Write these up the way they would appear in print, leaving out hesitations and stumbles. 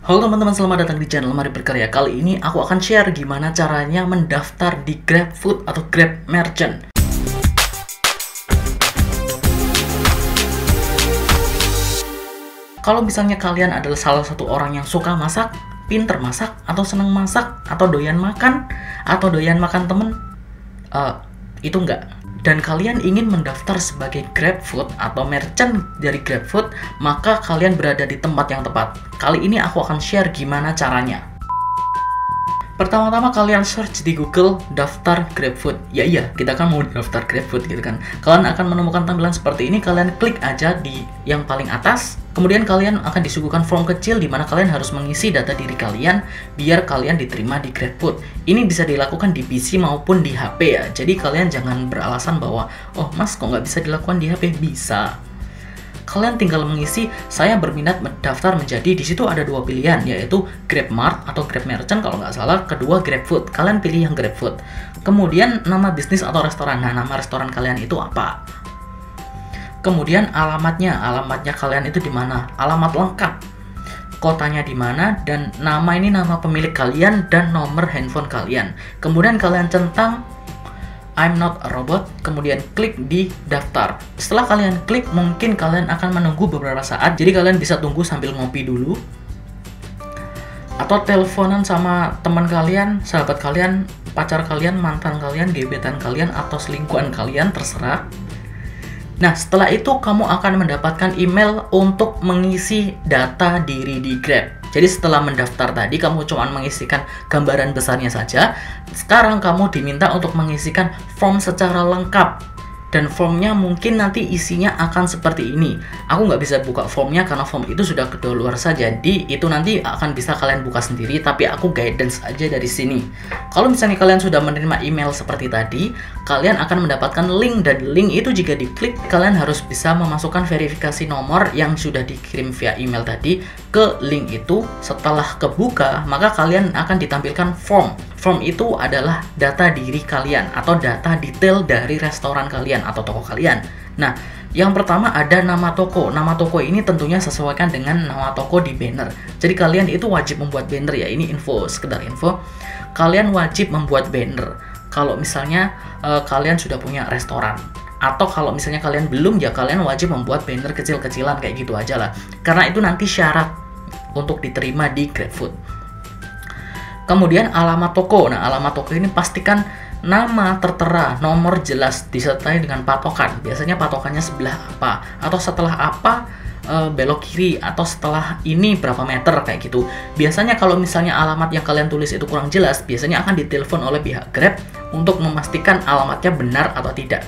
Halo teman-teman, selamat datang di channel Mari Berkarya. Kali ini aku akan share gimana caranya mendaftar di GrabFood atau Grab Merchant. Kalau misalnya kalian adalah salah satu orang yang suka masak, pinter masak, atau senang masak, atau doyan makan temen, itu enggak. Dan kalian ingin mendaftar sebagai GrabFood atau merchant dari GrabFood, maka kalian berada di tempat yang tepat. Kali ini aku akan share gimana caranya. Pertama-tama kalian search di Google daftar GrabFood. Ya iya, kita kan mau daftar GrabFood gitu kan. Kalian akan menemukan tampilan seperti ini, kalian klik aja di yang paling atas. Kemudian kalian akan disuguhkan form kecil di mana kalian harus mengisi data diri kalian biar kalian diterima di GrabFood. Ini bisa dilakukan di PC maupun di HP ya. Jadi kalian jangan beralasan bahwa, oh mas kok nggak bisa dilakukan di HP? Bisa. Kalian tinggal mengisi, saya berminat mendaftar menjadi, di situ ada dua pilihan, yaitu GrabMart atau Grab Merchant kalau nggak salah, kedua GrabFood. Kalian pilih yang GrabFood. Kemudian nama bisnis atau restoran. Nah, nama restoran kalian itu apa? Kemudian alamatnya kalian itu di mana? Alamat lengkap. Kotanya di mana, dan nama ini nama pemilik kalian dan nomor handphone kalian. Kemudian kalian centang I'm not a robot, kemudian klik di daftar. Setelah kalian klik, mungkin kalian akan menunggu beberapa saat, jadi kalian bisa tunggu sambil ngopi dulu, atau teleponan sama teman kalian, sahabat kalian, pacar kalian, mantan kalian, gebetan kalian, atau selingkuhan kalian, terserah. Nah, setelah itu kamu akan mendapatkan email untuk mengisi data diri di Grab. Jadi setelah mendaftar tadi, kamu cuma mengisikan gambaran besarnya saja. Sekarang kamu diminta untuk mengisikan form secara lengkap. Dan formnya mungkin nanti isinya akan seperti ini. Aku nggak bisa buka formnya karena form itu sudah kedaluarsa. Jadi itu nanti akan bisa kalian buka sendiri. Tapi aku guidance aja dari sini. Kalau misalnya kalian sudah menerima email seperti tadi, kalian akan mendapatkan link. Dan link itu jika diklik, kalian harus bisa memasukkan verifikasi nomor yang sudah dikirim via email tadi ke link itu. Setelah kebuka, maka kalian akan ditampilkan form. Form itu adalah data diri kalian atau data detail dari restoran kalian atau toko kalian. Nah, yang pertama ada nama toko. Nama toko ini tentunya sesuaikan dengan nama toko di banner. Jadi kalian itu wajib membuat banner ya. Ini info, sekedar info. Kalian wajib membuat banner. Kalau misalnya kalian sudah punya restoran. Atau kalau misalnya kalian belum, ya kalian wajib membuat banner kecil-kecilan kayak gitu aja lah. Karena itu nanti syarat untuk diterima di GrabFood. Kemudian alamat toko. Nah, alamat toko ini pastikan nama tertera, nomor jelas, disertai dengan patokan. Biasanya patokannya sebelah apa, atau setelah apa belok kiri, atau setelah ini berapa meter kayak gitu. Biasanya kalau misalnya alamat yang kalian tulis itu kurang jelas, biasanya akan ditelepon oleh pihak Grab untuk memastikan alamatnya benar atau tidak.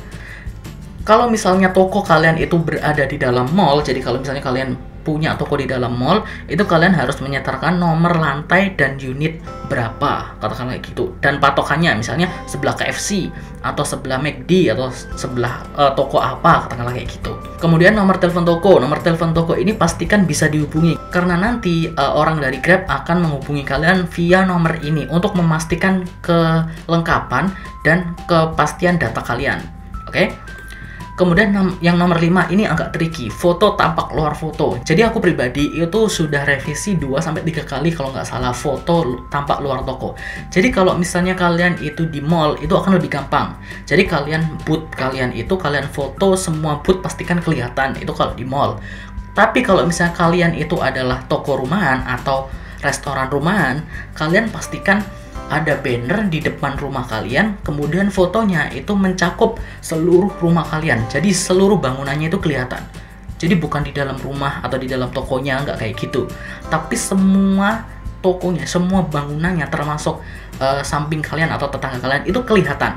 Kalau misalnya toko kalian itu berada di dalam mall, jadi kalau misalnya kalian punya toko di dalam mall, itu kalian harus menyetarkan nomor lantai dan unit berapa, katakanlah kayak gitu. Dan patokannya misalnya sebelah KFC atau sebelah McD atau sebelah toko apa, katakanlah kayak gitu. Kemudian nomor telepon toko. Nomor telepon toko ini pastikan bisa dihubungi karena nanti orang dari Grab akan menghubungi kalian via nomor ini untuk memastikan kelengkapan dan kepastian data kalian. Oke? Kemudian yang nomor 5 ini agak tricky, foto tampak luar foto. Jadi aku pribadi itu sudah revisi 2-3 kali kalau nggak salah foto tampak luar toko. Jadi kalau misalnya kalian itu di mall itu akan lebih gampang. Jadi booth kalian itu kalian foto semua booth pastikan kelihatan, itu kalau di mall. Tapi kalau misalnya kalian itu adalah toko rumahan atau restoran rumahan, kalian pastikan ada banner di depan rumah kalian, kemudian fotonya itu mencakup seluruh rumah kalian. Jadi seluruh bangunannya itu kelihatan. Jadi bukan di dalam rumah atau di dalam tokonya, nggak kayak gitu. Tapi semua tokonya, semua bangunannya termasuk samping kalian atau tetangga kalian itu kelihatan.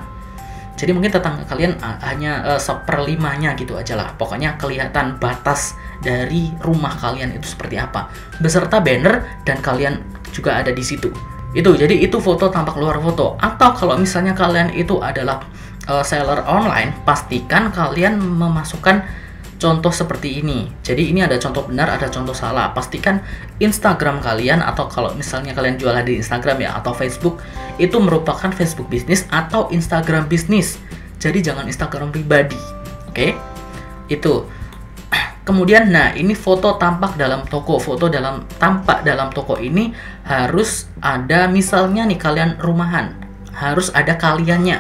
Jadi mungkin tetangga kalian hanya 1/5-nya gitu aja lah. Pokoknya kelihatan batas dari rumah kalian itu seperti apa. Beserta banner dan kalian juga ada di situ. Jadi itu foto tampak luar foto. Atau kalau misalnya kalian itu adalah seller online, pastikan kalian memasukkan contoh seperti ini. Jadi ini ada contoh benar, ada contoh salah. Pastikan Instagram kalian, atau kalau misalnya kalian jualan di Instagram ya, atau Facebook, itu merupakan Facebook bisnis atau Instagram bisnis. Jadi jangan Instagram pribadi. Oke? Itu. Kemudian, nah ini foto tampak dalam toko. Tampak dalam toko ini harus ada, misalnya nih kalian rumahan, harus ada kaliannya.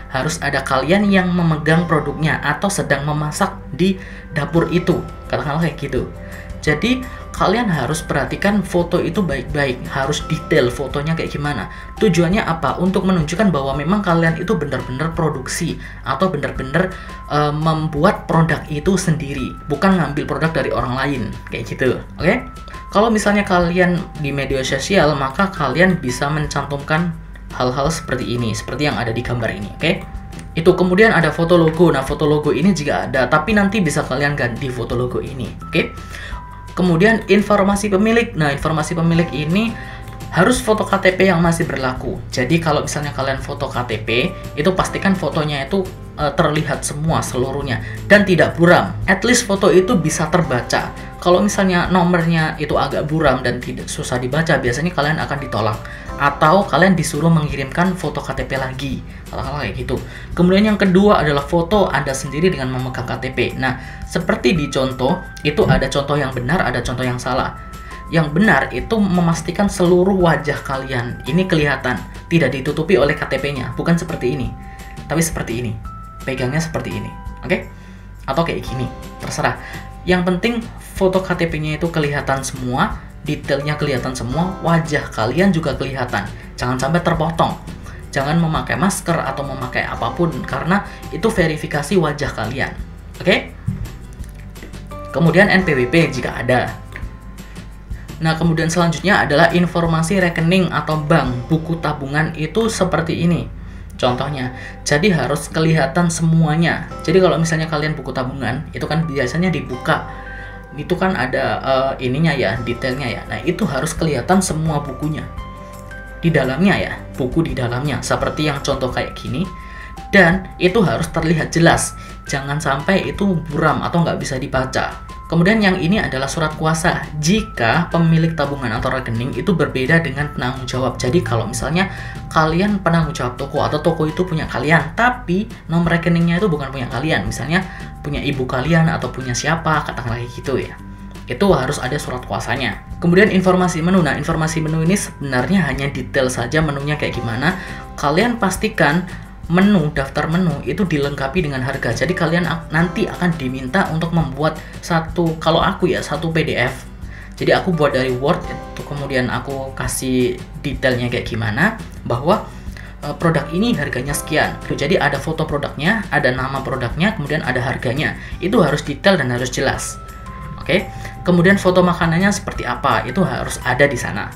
Harus ada kalian yang memegang produknya atau sedang memasak di dapur itu. Katakanlah kayak gitu. Jadi kalian harus perhatikan foto itu baik-baik, harus detail fotonya kayak gimana. Tujuannya apa? Untuk menunjukkan bahwa memang kalian itu benar-benar produksi atau benar-benar membuat produk itu sendiri, bukan ngambil produk dari orang lain kayak gitu. Oke? Kalau misalnya kalian di media sosial, maka kalian bisa mencantumkan hal-hal seperti ini, seperti yang ada di gambar ini. Oke? Itu. Kemudian ada foto logo. Nah, foto logo ini juga ada, tapi nanti bisa kalian ganti foto logo ini. Oke? Kemudian informasi pemilik. Nah, informasi pemilik ini harus foto KTP yang masih berlaku. Jadi kalau misalnya kalian foto KTP, itu pastikan fotonya itu terlihat semua seluruhnya dan tidak buram. At least foto itu bisa terbaca. Kalau misalnya nomornya itu agak buram dan tidak susah dibaca, biasanya kalian akan ditolak atau kalian disuruh mengirimkan foto KTP lagi. Katakanlah kayak gitu. Kemudian yang kedua adalah foto Anda sendiri dengan memegang KTP. Nah, seperti di contoh, itu ada contoh yang benar, ada contoh yang salah. Yang benar itu memastikan seluruh wajah kalian ini kelihatan, tidak ditutupi oleh KTP-nya. Bukan seperti ini, tapi seperti ini. Pegangnya seperti ini, oke? Atau kayak gini, terserah. Yang penting foto KTP-nya itu kelihatan semua, detailnya kelihatan semua, wajah kalian juga kelihatan. Jangan sampai terpotong. Jangan memakai masker atau memakai apapun, karena itu verifikasi wajah kalian, oke? Kemudian NPWP jika ada. Nah, kemudian selanjutnya adalah informasi rekening atau bank. Buku tabungan itu seperti ini contohnya. Jadi harus kelihatan semuanya. Jadi kalau misalnya kalian buku tabungan, itu kan biasanya dibuka. Itu kan ada ininya ya, detailnya ya. Nah, itu harus kelihatan semua bukunya. Di dalamnya ya, buku di dalamnya. Seperti yang contoh kayak gini. Dan itu harus terlihat jelas. Jangan sampai itu buram atau nggak bisa dibaca. Kemudian yang ini adalah surat kuasa jika pemilik tabungan atau rekening itu berbeda dengan penanggung jawab. Jadi kalau misalnya kalian penanggung jawab toko atau toko itu punya kalian, tapi nomor rekeningnya itu bukan punya kalian, misalnya punya ibu kalian atau punya siapa, katakanlah gitu ya. Itu harus ada surat kuasanya. Kemudian informasi menu. Nah, informasi menu ini sebenarnya hanya detail saja menunya kayak gimana. Kalian pastikan menu, daftar menu itu dilengkapi dengan harga. Jadi kalian nanti akan diminta untuk membuat satu, kalau aku ya, satu PDF. Jadi aku buat dari Word itu, kemudian aku kasih detailnya kayak gimana, bahwa produk ini harganya sekian. Jadi ada foto produknya, ada nama produknya, kemudian ada harganya. Itu harus detail dan harus jelas. Oke. Kemudian foto makanannya seperti apa, itu harus ada di sana.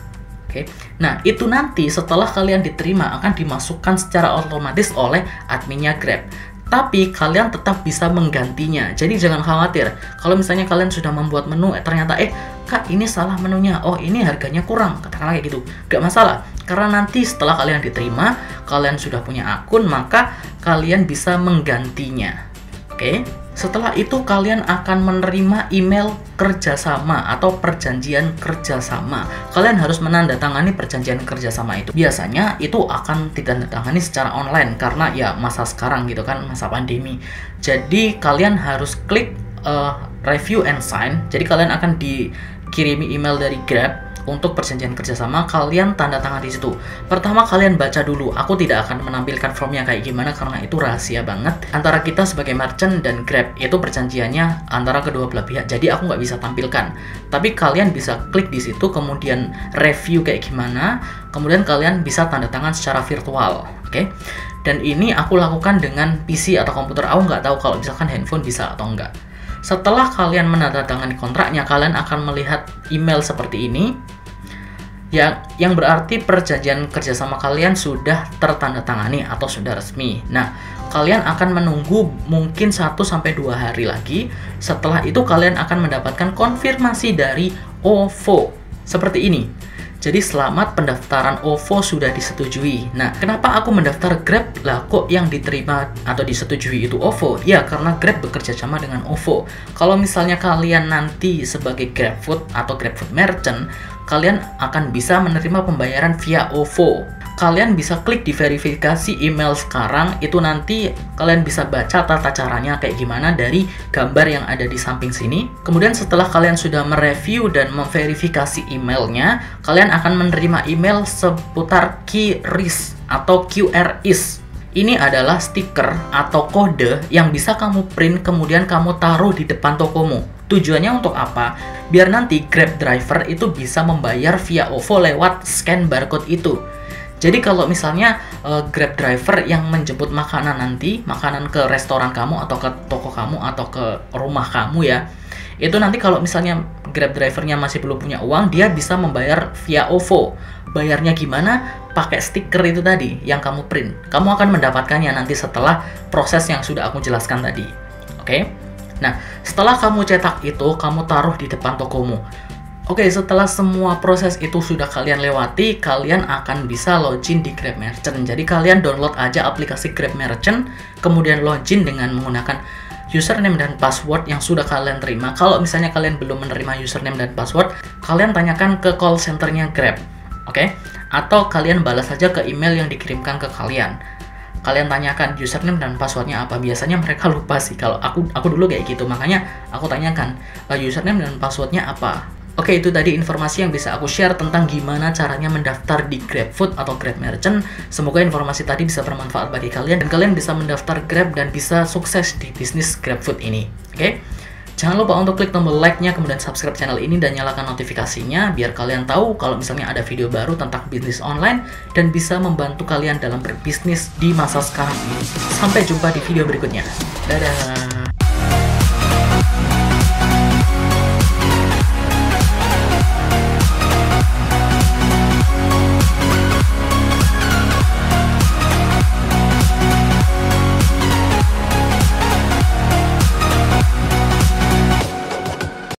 Oke. Nah, itu nanti setelah kalian diterima akan dimasukkan secara otomatis oleh adminnya Grab. Tapi kalian tetap bisa menggantinya. Jadi jangan khawatir. Kalau misalnya kalian sudah membuat menu, ternyata Kak, ini salah menunya. Oh, ini harganya kurang. Katakanlah kayak gitu. Gak masalah. Karena nanti setelah kalian diterima, kalian sudah punya akun, maka kalian bisa menggantinya. Oke. Setelah itu kalian akan menerima email kerjasama atau perjanjian kerjasama. Kalian harus menandatangani perjanjian kerjasama itu. Biasanya itu akan ditandatangani secara online karena ya masa sekarang gitu kan, masa pandemi. Jadi kalian harus klik review and sign. Jadi kalian akan dikirimi email dari Grab untuk perjanjian kerjasama, kalian tanda tangan di situ. Pertama kalian baca dulu. Aku tidak akan menampilkan formnya kayak gimana karena itu rahasia banget antara kita sebagai merchant dan Grab. Itu perjanjiannya antara kedua belah pihak. Jadi aku nggak bisa tampilkan. Tapi kalian bisa klik di situ, kemudian review kayak gimana, kemudian kalian bisa tanda tangan secara virtual. Oke? Dan ini aku lakukan dengan PC atau komputer. Aku nggak tahu kalau misalkan handphone bisa atau enggak. Setelah kalian menandatangani kontraknya, kalian akan melihat email seperti ini. Yang berarti perjanjian kerjasama kalian sudah tertandatangani atau sudah resmi. Nah, kalian akan menunggu mungkin 1-2 hari lagi. Setelah itu kalian akan mendapatkan konfirmasi dari OVO seperti ini. Jadi selamat, pendaftaran OVO sudah disetujui. Nah, kenapa aku mendaftar Grab? Lah kok yang diterima atau disetujui itu OVO? Ya, karena Grab bekerja sama dengan OVO. Kalau misalnya kalian nanti sebagai GrabFood atau GrabFood Merchant, kalian akan bisa menerima pembayaran via OVO. kalian bisa klik di verifikasi email sekarang. Itu nanti kalian bisa baca tata caranya kayak gimana dari gambar yang ada di samping sini. Kemudian setelah kalian sudah mereview dan memverifikasi emailnya, kalian akan menerima email seputar QRIS atau QRIS. Ini adalah stiker atau kode yang bisa kamu print kemudian kamu taruh di depan tokomu. Tujuannya untuk apa? Biar nanti Grab driver itu bisa membayar via OVO lewat scan barcode itu. Jadi kalau misalnya Grab driver yang menjemput makanan nanti, makanan ke restoran kamu atau ke toko kamu atau ke rumah kamu ya, itu nanti kalau misalnya Grab drivernya masih belum punya uang, dia bisa membayar via OVO. Bayarnya gimana? Pakai stiker itu tadi yang kamu print. Kamu akan mendapatkannya nanti setelah proses yang sudah aku jelaskan tadi. Oke? Nah, setelah kamu cetak itu, kamu taruh di depan tokomu. Oke, setelah semua proses itu sudah kalian lewati, kalian akan bisa login di Grab Merchant. Jadi kalian download aja aplikasi Grab Merchant, kemudian login dengan menggunakan username dan password yang sudah kalian terima. Kalau misalnya kalian belum menerima username dan password, kalian tanyakan ke call centernya Grab. Oke? Atau kalian balas saja ke email yang dikirimkan ke kalian. Kalian tanyakan username dan passwordnya apa. Biasanya mereka lupa sih. Kalau aku dulu kayak gitu, makanya aku tanyakan username dan passwordnya apa. Oke, itu tadi informasi yang bisa aku share tentang gimana caranya mendaftar di GrabFood atau Grab Merchant. Semoga informasi tadi bisa bermanfaat bagi kalian dan kalian bisa mendaftar Grab dan bisa sukses di bisnis GrabFood ini. Oke? Jangan lupa untuk klik tombol like-nya, kemudian subscribe channel ini dan nyalakan notifikasinya biar kalian tahu kalau misalnya ada video baru tentang bisnis online dan bisa membantu kalian dalam berbisnis di masa sekarang ini. Sampai jumpa di video berikutnya. Dadah!